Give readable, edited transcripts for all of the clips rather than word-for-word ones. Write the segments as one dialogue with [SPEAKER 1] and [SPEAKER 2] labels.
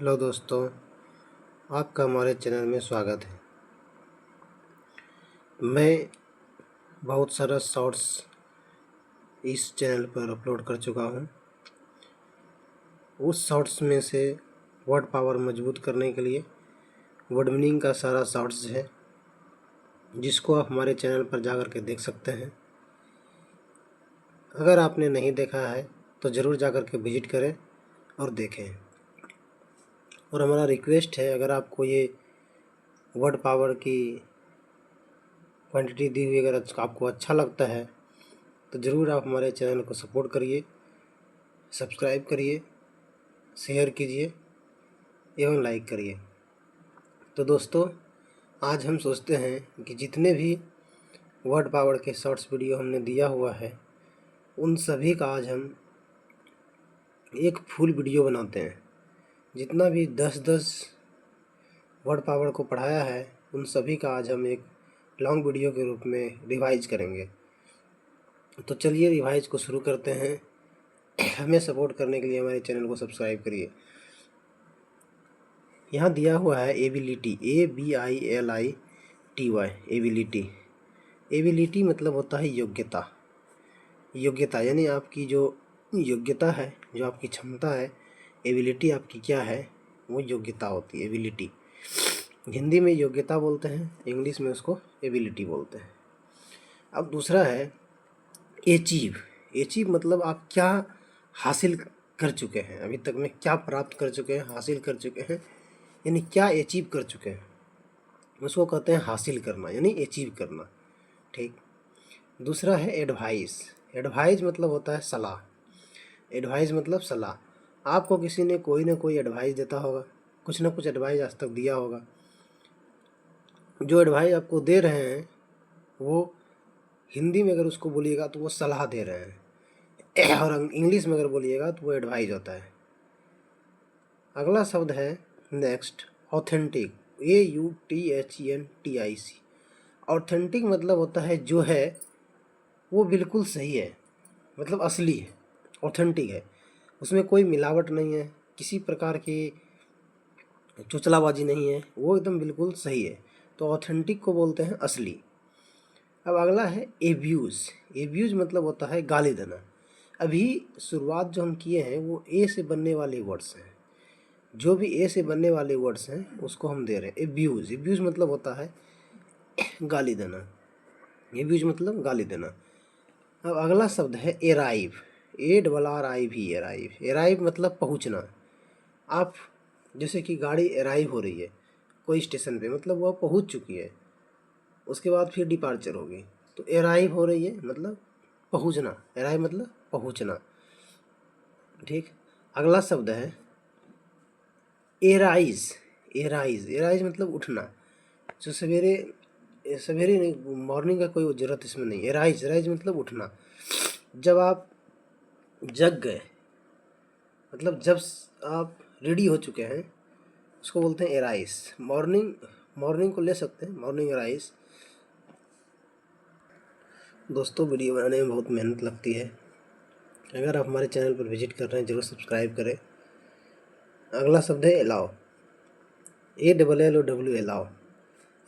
[SPEAKER 1] Hello दोस्तों, आपका हमारे चैनल में स्वागत है। मैं बहुत सारा शॉर्ट्स इस चैनल पर अपलोड कर चुका हूं। उस शॉर्ट्स में से वर्ड पावर मजबूत करने के लिए वर्ड मीनिंग का सारा शॉर्ट्स है, जिसको आप हमारे चैनल पर जाकर के देख सकते हैं। अगर आपने नहीं देखा है तो ज़रूर जाकर के विजिट करें और देखें। और हमारा रिक्वेस्ट है, अगर आपको ये वर्ड पावर की क्वांटिटी दी हुई अगर आपको अच्छा लगता है तो ज़रूर आप हमारे चैनल को सपोर्ट करिए, सब्सक्राइब करिए, शेयर कीजिए एवं लाइक करिए। तो दोस्तों, आज हम सोचते हैं कि जितने भी वर्ड पावर के शॉर्ट्स वीडियो हमने दिया हुआ है उन सभी का आज हम एक फुल वीडियो बनाते हैं। जितना भी 10-10 वर्ड पावर को पढ़ाया है उन सभी का आज हम एक लॉन्ग वीडियो के रूप में रिवाइज करेंगे। तो चलिए रिवाइज को शुरू करते हैं। हमें सपोर्ट करने के लिए हमारे चैनल को सब्सक्राइब करिए। यहाँ दिया हुआ है एबिलिटी, ABILITY, एबिलिटी। एबिलिटी मतलब होता है योग्यता। योग्यता यानी आपकी जो योग्यता है, जो आपकी क्षमता है। एबिलिटी आपकी क्या है, वो योग्यता होती है, एबिलिटी। हिंदी में योग्यता बोलते हैं, इंग्लिश में उसको एबिलिटी बोलते हैं। अब दूसरा है अचीव। अचीव मतलब आप क्या हासिल कर चुके हैं, अभी तक में क्या प्राप्त कर चुके हैं, हासिल कर चुके हैं, यानी क्या अचीव कर चुके हैं, उसको कहते हैं हासिल करना, यानी अचीव करना। ठीक। दूसरा है एडवाइस। एडवाइस मतलब होता है सलाह। एडवाइस मतलब सलाह। आपको किसी ने कोई ना कोई एडवाइस देता होगा, कुछ ना कुछ एडवाइस आज तक दिया होगा। जो एडवाइस आपको दे रहे हैं वो हिंदी में अगर उसको बोलिएगा तो वो सलाह दे रहे हैं, और इंग्लिश में अगर बोलिएगा तो वो एडवाइस होता है। अगला शब्द है नेक्स्ट, ऑथेंटिक, AUTHENTIC। ऑथेंटिक मतलब होता है जो है वो बिल्कुल सही है, मतलब असली है, ऑथेंटिक है, उसमें कोई मिलावट नहीं है, किसी प्रकार की चुचलाबाजी नहीं है, वो एकदम बिल्कुल सही है। तो ऑथेंटिक को बोलते हैं असली। अब अगला है एब्यूज़। एब्यूज़ मतलब होता है गाली देना। अभी शुरुआत जो हम किए हैं वो ए से बनने वाले वर्ड्स हैं। जो भी ए से बनने वाले वर्ड्स हैं उसको हम दे रहे हैं एब्यूज़। एब्यूज़ मतलब होता है गाली देना। एब्यूज़ मतलब गाली देना। अब अगला शब्द है एराइव, ARRIV, एराइव। एराइव मतलब पहुंचना। आप जैसे कि गाड़ी एराइव हो रही है कोई स्टेशन पे, मतलब वह पहुंच चुकी है, उसके बाद फिर डिपार्चर होगी। तो एराइव हो रही है मतलब पहुंचना, एराइव मतलब पहुंचना। ठीक। अगला शब्द है एराइज। एराइज, एराइज मतलब उठना। जो सवेरे सवेरे नहीं, मॉर्निंग का कोई ज़रूरत इसमें नहीं। एराइज, एराइज मतलब उठना। जब आप जग गए, मतलब जब आप रेडी हो चुके हैं, उसको बोलते हैं एराइज। मॉर्निंग, मॉर्निंग को ले सकते हैं, मॉर्निंग एराइज। दोस्तों, वीडियो बनाने में बहुत मेहनत लगती है। अगर आप हमारे चैनल पर विजिट कर रहे हैं ज़रूर सब्सक्राइब करें। अगला शब्द है अलाउ, ALLOW, अलाउ।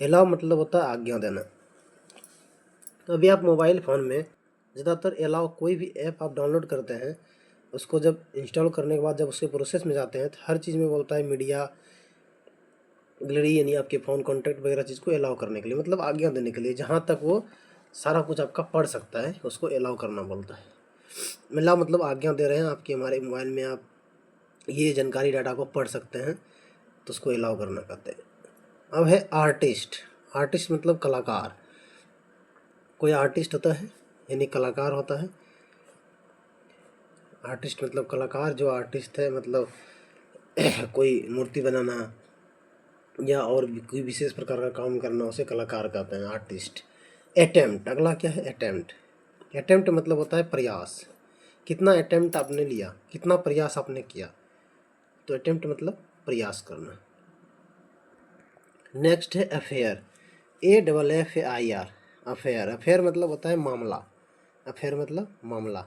[SPEAKER 1] अलाउ मतलब होता है आज्ञा देना। तो अभी आप मोबाइल फ़ोन में ज़्यादातर अलाउ, कोई भी ऐप आप डाउनलोड करते हैं, उसको जब इंस्टॉल करने के बाद जब उसके प्रोसेस में जाते हैं तो हर चीज़ में बोलता है मीडिया गैलरी, यानी आपके फ़ोन कॉन्टैक्ट वगैरह चीज़ को अलाउ करने के लिए, मतलब आज्ञा देने के लिए। जहाँ तक वो सारा कुछ आपका पढ़ सकता है उसको अलाउ करना बोलता है। अलाउ मतलब आज्ञा दे रहे हैं आपके, हमारे मोबाइल में आप ये जानकारी डाटा को पढ़ सकते हैं, तो उसको अलाउ करना कहते हैं। अब है आर्टिस्ट। आर्टिस्ट मतलब कलाकार। कोई आर्टिस्ट होता है यानी कलाकार होता है। आर्टिस्ट मतलब कलाकार। जो आर्टिस्ट है मतलब कोई मूर्ति बनाना या और भी कोई विशेष प्रकार का काम करना, उसे कलाकार कहते हैं, आर्टिस्ट। अटेम्प्ट, अगला क्या है अटेम्प्ट। अटेम्प्ट मतलब होता है प्रयास। कितना अटेम्प्ट आपने लिया, कितना प्रयास आपने किया, तो अटेम्प्ट मतलब प्रयास करना। नेक्स्ट है अफेयर, AFFAIR, अफेयर। अफेयर मतलब होता है मामला। अफेयर मतलब मामला।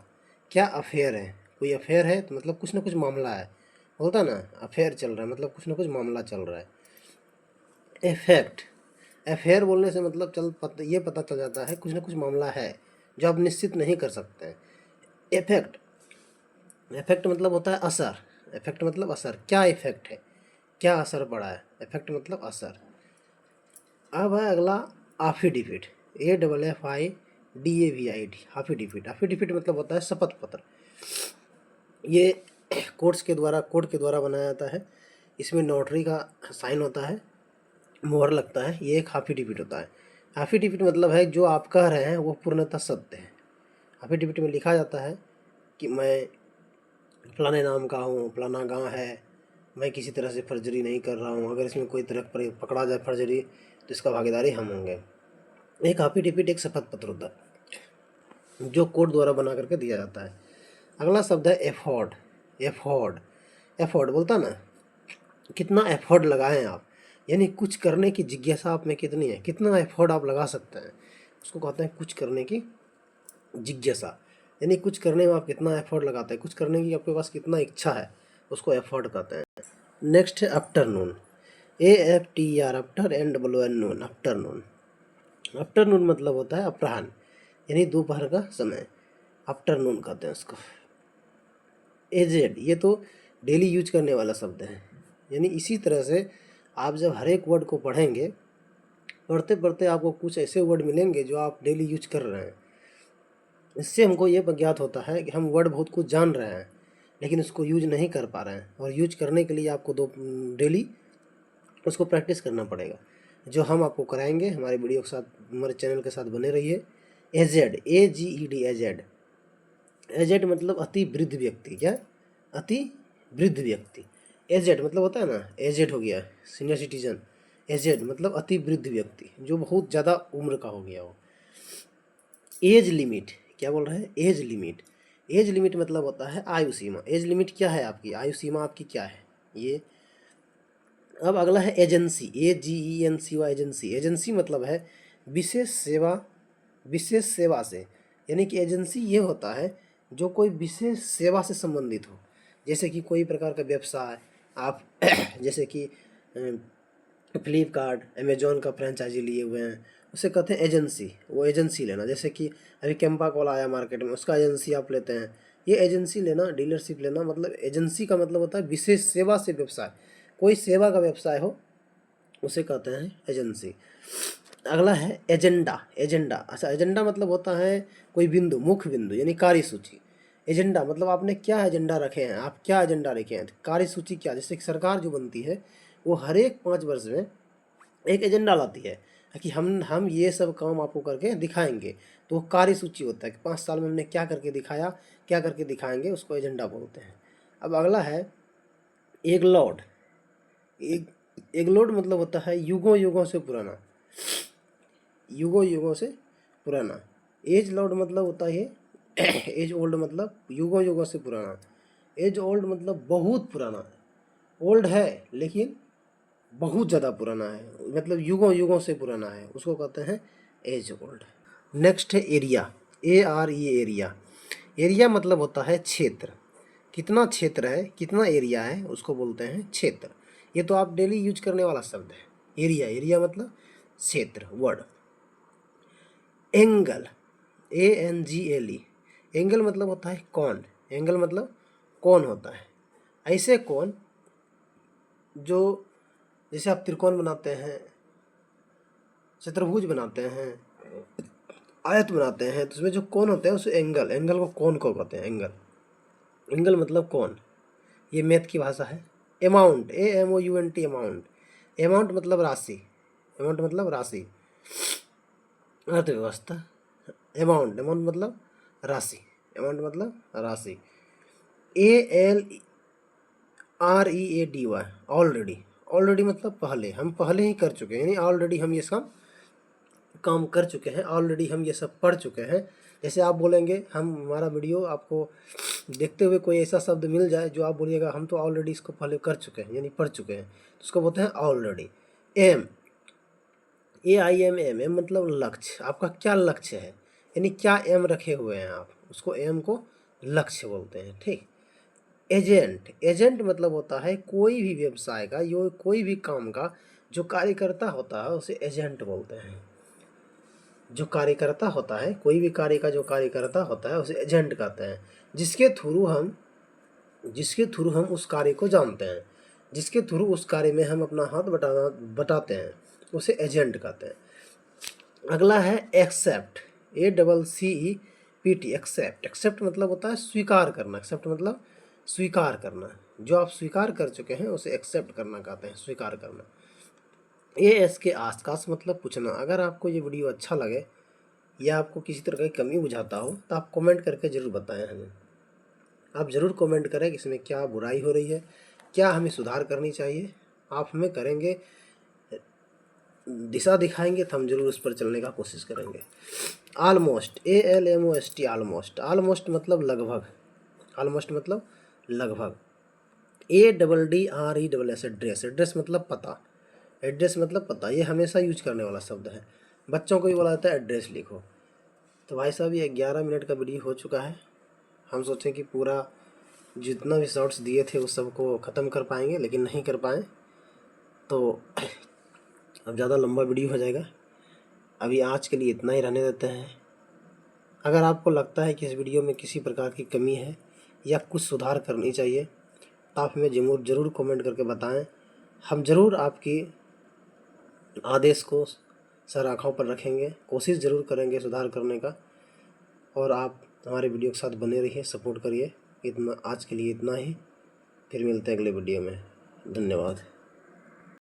[SPEAKER 1] क्या अफेयर है, कोई अफेयर है तो मतलब कुछ ना कुछ मामला है, बोलता है ना, अफेयर चल रहा है, मतलब कुछ ना कुछ मामला चल रहा है। इफेक्ट, अफेयर बोलने से मतलब ये पता चल जाता है कुछ ना कुछ मामला है जो आप निश्चित नहीं कर सकते हैं। इफेक्ट, इफेक्ट मतलब होता है असर। इफेक्ट मतलब असर, क्या इफेक्ट है, क्या असर पड़ा है, इफेक्ट मतलब असर। अब है अगला एफिडेविट, AFFIDAVID, एफिडेविट। एफिडेविट मतलब होता है शपथ पत्र। ये कोर्ट के द्वारा बनाया जाता है। इसमें नोटरी का साइन होता है, मोहर लगता है, ये एक एफिडेविट होता है। एफिडेविट मतलब है जो आप कह रहे हैं वो पूर्णतः सत्य है। एफिडेविट में लिखा जाता है कि मैं फलाने नाम का हूँ, फलाना गांव है, मैं किसी तरह से फर्जरी नहीं कर रहा हूँ, अगर इसमें कोई तरह पकड़ा जाए फर्जरी तो इसका भागीदारी हम होंगे। एक एफिडेविट एक शपथ पत्र होता है जो कोर्ट द्वारा बना करके दिया जाता है। अगला शब्द है एफर्ट। एफर्ट, एफर्ट बोलता ना, कितना एफर्ट लगाएं आप, यानी कुछ करने की जिज्ञासा आप में कितनी है, कितना एफर्ट आप लगा सकते हैं, उसको कहते हैं कुछ करने की जिज्ञासा। यानी कुछ करने में आप कितना एफर्ट लगाते हैं, कुछ करने की आपके पास कितना इच्छा है, उसको एफर्ट कहते हैं। नेक्स्ट है आफ्टरनून, AFTER, आफ्टर NNN नून, आफ्टरनून। आफ्टरनून मतलब होता है अपराह्न, यानी दोपहर का समय, आफ्टरनून कहते हैं उसको। एजेड, ये तो डेली यूज करने वाला शब्द है, यानी इसी तरह से आप जब हर एक वर्ड को पढ़ेंगे, पढ़ते पढ़ते आपको कुछ ऐसे वर्ड मिलेंगे जो आप डेली यूज कर रहे हैं। इससे हमको ये ज्ञात होता है कि हम वर्ड बहुत कुछ जान रहे हैं लेकिन उसको यूज नहीं कर पा रहे हैं, और यूज करने के लिए आपको डेली उसको प्रैक्टिस करना पड़ेगा, जो हम आपको कराएंगे। हमारे वीडियो के साथ, हमारे चैनल के साथ बने रहिए। Aged, AGED, aged. एजेड मतलब अति वृद्ध व्यक्ति, क्या, अति वृद्ध व्यक्ति। एजेड मतलब होता है ना, एजेड हो गया सीनियर सिटीजन, एजेड मतलब अति वृद्ध व्यक्ति जो बहुत ज़्यादा उम्र का हो गया हो। एज लिमिट, क्या बोल रहे हैं, एज लिमिट। एज लिमिट मतलब होता है आयु सीमा। एज लिमिट क्या है आपकी, आयु सीमा आपकी क्या है ये। अब अगला है एजेंसी, AGENCY, एजेंसी। एजेंसी मतलब है विशेष सेवा, विशेष सेवा से, यानी कि एजेंसी ये होता है जो कोई विशेष सेवा से संबंधित हो। जैसे कि कोई प्रकार का व्यवसाय आप जैसे कि फ्लिपकार्ट, अमेजोन का फ्रेंचाइजी लिए हुए हैं, उसे कहते हैं एजेंसी। वो एजेंसी लेना, जैसे कि अभी कैंपा कॉल आया मार्केट में, उसका एजेंसी आप लेते हैं। ये एजेंसी लेना, डीलरशिप लेना, मतलब एजेंसी का मतलब होता है विशेष सेवा से व्यवसाय, कोई सेवा का व्यवसाय हो उसे कहते हैं एजेंसी। अगला है एजेंडा। एजेंडा, अच्छा, एजेंडा मतलब होता है कोई बिंदु, मुख्य बिंदु, यानी कार्यसूची। एजेंडा मतलब आपने क्या एजेंडा रखे हैं, आप क्या एजेंडा रखे हैं, कार्यसूची क्या। जैसे कि सरकार जो बनती है वो हर एक 5 वर्ष में एक एजेंडा लाती है कि हम ये सब काम आपको करके दिखाएंगे, तो वो कार्यसूची होता है कि 5 साल में हमने क्या करके दिखाया, क्या करके दिखाएंगे, उसको एजेंडा बोलते हैं। अब अगला है एगलॉड। एक एगलॉड मतलब होता है युगों युगों से पुराना, युगों युगों से पुराना। एज लॉर्ड मतलब होता है एज ओल्ड मतलब युगों युगों से पुराना। एज ओल्ड मतलब बहुत पुराना है, ओल्ड है लेकिन बहुत ज़्यादा पुराना है, मतलब युगों युगों से पुराना है, उसको कहते हैं एज ओल्ड। नेक्स्ट है एरिया, ARE, एरिया। एरिया मतलब होता है क्षेत्र, कितना क्षेत्र है, कितना एरिया है, उसको बोलते हैं क्षेत्र। ये तो आप डेली यूज करने वाला शब्द है एरिया। एरिया मतलब क्षेत्र, वर्ड। एंगल, ANGLE, एंगल मतलब होता है कौन। एंगल मतलब कौन होता है, ऐसे कौन जो, जैसे आप त्रिकोण बनाते हैं, चतुर्भुज बनाते हैं, आयत बनाते हैं, तो उसमें जो कोण होते हैं उसे एंगल, एंगल को कोण को कहते हैं एंगल। एंगल मतलब कोण, ये मैथ की भाषा है। Amount, AMOUNT, amount. अमाउंट मतलब राशि, अमाउंट मतलब राशि। अर्थव्यवस्था, अमाउंट, अमाउंट मतलब राशि, अमाउंट मतलब राशि। ALREADY, already. ऑलरेडी मतलब पहले, हम पहले ही कर चुके हैं, यानी ऑलरेडी हम ये सब काम कर चुके हैं, ऑलरेडी हम ये सब पढ़ चुके हैं। जैसे आप बोलेंगे, हम हमारा वीडियो आपको देखते हुए कोई ऐसा शब्द मिल जाए जो आप बोलिएगा हम तो ऑलरेडी इसको पहले कर चुके हैं, यानी पढ़ चुके हैं, तो उसको बोलते हैं ऑलरेडी। एम, AIM, एम मतलब लक्ष्य, आपका क्या लक्ष्य है, यानी क्या एम रखे हुए हैं आप, उसको एम को लक्ष्य बोलते हैं, ठीक। एजेंट, एजेंट मतलब होता है कोई भी व्यवसाय का, यो कोई भी काम का जो कार्यकर्ता होता है उसे एजेंट बोलते हैं। जो कार्यकर्ता होता है, कोई भी कार्य का जो कार्यकर्ता होता है उसे एजेंट कहते हैं। जिसके थ्रू हम उस कार्य को जानते हैं, जिसके थ्रू उस कार्य में हम अपना हाथ बटाते हैं, उसे एजेंट कहते हैं। अगला है एक्सेप्ट, ACCEPT, एक्सेप्ट। एक्सेप्ट मतलब होता है स्वीकार करना, एक्सेप्ट मतलब स्वीकार करना। जो आप स्वीकार कर चुके हैं उसे एक्सेप्ट करना कहते हैं, स्वीकार करना। AS के आसपास मतलब पूछना। अगर आपको ये वीडियो अच्छा लगे या आपको किसी तरह की कमी बुझाता हो तो आप कमेंट करके ज़रूर बताएं हमें। आप ज़रूर कमेंट करें कि इसमें क्या बुराई हो रही है, क्या हमें सुधार करनी चाहिए। आप हमें करेंगे, दिशा दिखाएंगे तो हम जरूर उस पर चलने का कोशिश करेंगे। Almost, ALMOST, almost. ऑलमोस्ट मतलब लगभग, ऑलमोस्ट मतलब लगभग। ADDRESS, address. एड्रेस मतलब पता, एड्रेस मतलब पता। ये हमेशा यूज करने वाला शब्द है। बच्चों को भी बोला जाता है एड्रेस लिखो। तो भाई साहब ये 11 मिनट का वीडियो हो चुका है। हम सोचें कि पूरा जितना भी शॉर्ट्स दिए थे उस सबको ख़त्म कर पाएंगे, लेकिन नहीं कर पाए, तो अब ज़्यादा लंबा वीडियो हो जाएगा। अभी आज के लिए इतना ही रहने देते हैं। अगर आपको लगता है कि इस वीडियो में किसी प्रकार की कमी है या कुछ सुधार करनी चाहिए तो आप हमें ज़रूर कमेंट करके बताएं। हम ज़रूर आपकी आदेश को सर आँखों पर रखेंगे, कोशिश ज़रूर करेंगे सुधार करने का। और आप हमारे वीडियो के साथ बने रहिए, सपोर्ट करिए। इतना आज के लिए इतना ही, फिर मिलते हैं अगले वीडियो में। धन्यवाद।